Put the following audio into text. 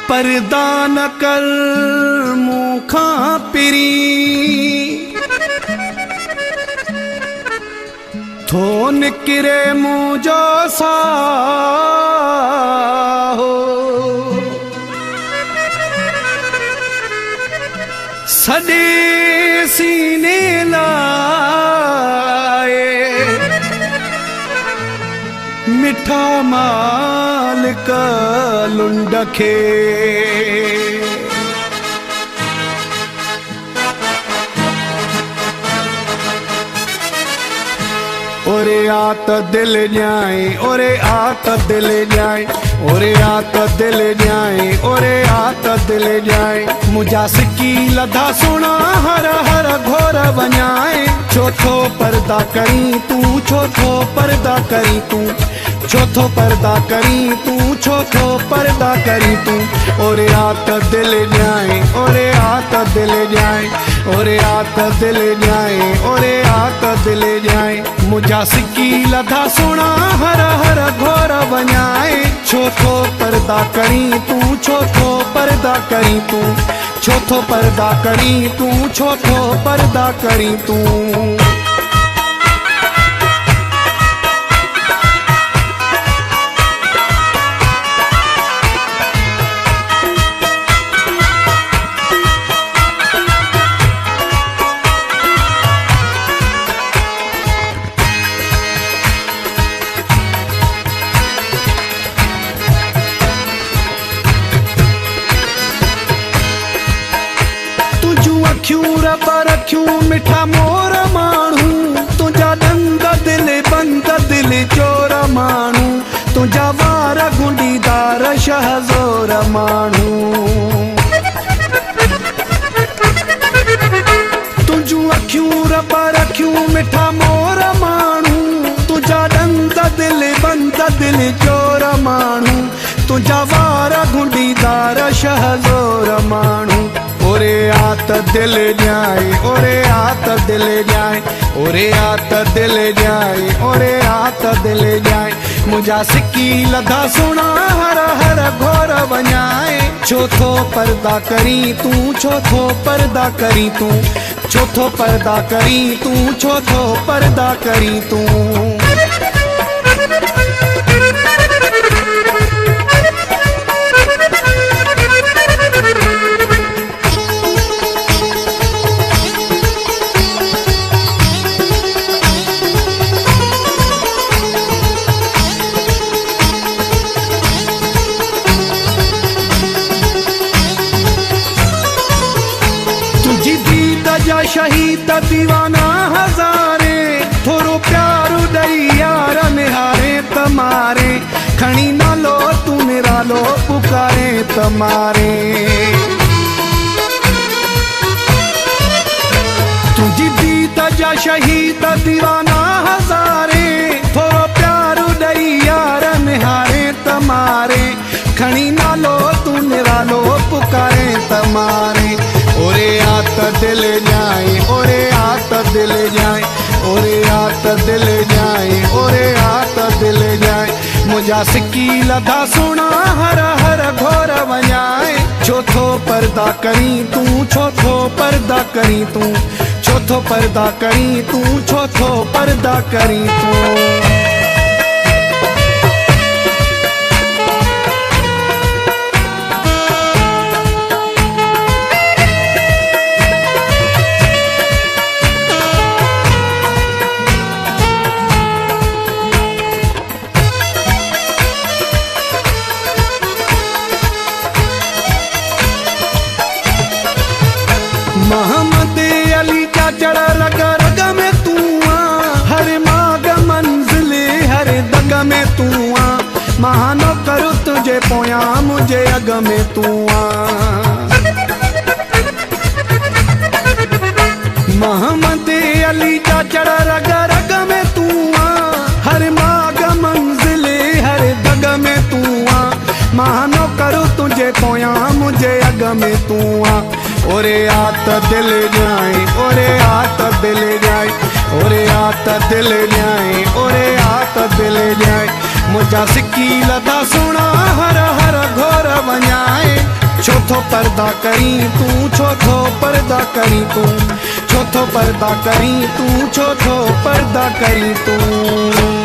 पर्दा न कर मुखा पिरी थो निकिरे मुंहिंजो साहो सॼे सीने लाए मिठा मालिक लुंड खे ओरे आ त दिल ॼाए ओरे आ त दिल ॼाए ओरे आ त दिल ॼाए ओरे आ त दिल ॼाए मुंहिंजा सिकी लधा सुणा हर हर घोर वञाए छो थो पर्दा करी तूं छो थो पर्दा करी तूं छो थो पर्दा करी तूं छो थो पर्दा करी तूं ओरे आ त दिल ॼाए ओरे आ त दिल ॼाए ओरे आ त दिल ॼाए ओरे आ त दिल ॼाए मुंहिंजा सिकी लधा सुणा हर हर घोर वञाए छो थो पर्दा करी तूं छो थो पर्दा करी तूं छो थो पर्दा करी तूं छो थो पर्दा करी तूं रखियूं मिठा मोर माण्हू तुंहिंजा ॾंद दिल बंद दिल चोर माण्हू तुंहिंजा वार गुंडीदार शहज़ोर माण्हू तुंहिंजूं अखियूं रब रखियूं मिठा मोर माण्हू तुंहिंजा ॾंद दिल बंद दिल चोर माण्हू तुंहिंजा वार गुंडीदार शहज़ोर माण्हू ओरे आ त दिल ॼाए ओरे आ त दिल ॼाए ओरे आ त दिल ॼाए ओरे आ त दिल ॼाए मुंहिंजा सिकी लधा सुणा हर हर घोर वञाए छो थो पर्दा करी तूं छो थो पर्दा करी तूं छो थो पर्दा करी तूं छो थो पर्दा करी तूं शहीद दीवाना हज़ारे थोरो प्यारो ॾेई यार निहारे त मारे खणी नालो तूं निरालो पुकारे त मारे तुंहिंजी दीद जा शहीद दीवाना हज़ारे थोरो प्यारो ॾेई यार निहारे त मारे खणी नालो तूं निरालो पुकारे त मारे ओरे आ त दिल ॼाए ओरे आ त दिल ॼाए ओरे आ त दिल ॼाए ओरे आ त दिल ॼाए मुंहिंजा सिकी लधा सुणा हर हर घोर वञाए छो थो पर्दा करी तूं छो थो पर्दा करी तूं छो थो पर्दा करी तूं छो थो पर्दा करी तूं मोहम्मद अली जा जड़ रग रग में तू आ हर माग मंजिल हर दग में तू आ महानो करूं तुझे पोया मुझे अग में तू आ मोहम्मद अली जा जड़ रग रग में तू आ हर माग मंजिल हर दग में तू आ महानो करूं तुझे पोया मुझे अग में तू आ ओरे आ त दिल ॼाए ओरे आ त दिल ॼाए ओरे आ त दिल ॼाए ओरे आ त दिल ॼाए मुंहिंजा सिकी लधा सुणा हर हर घोर वञाए छोथो पर्दा करी तू छोथो पर्दा करी तू छोथो पर्दा करी तू छोथो पर्दा करी तू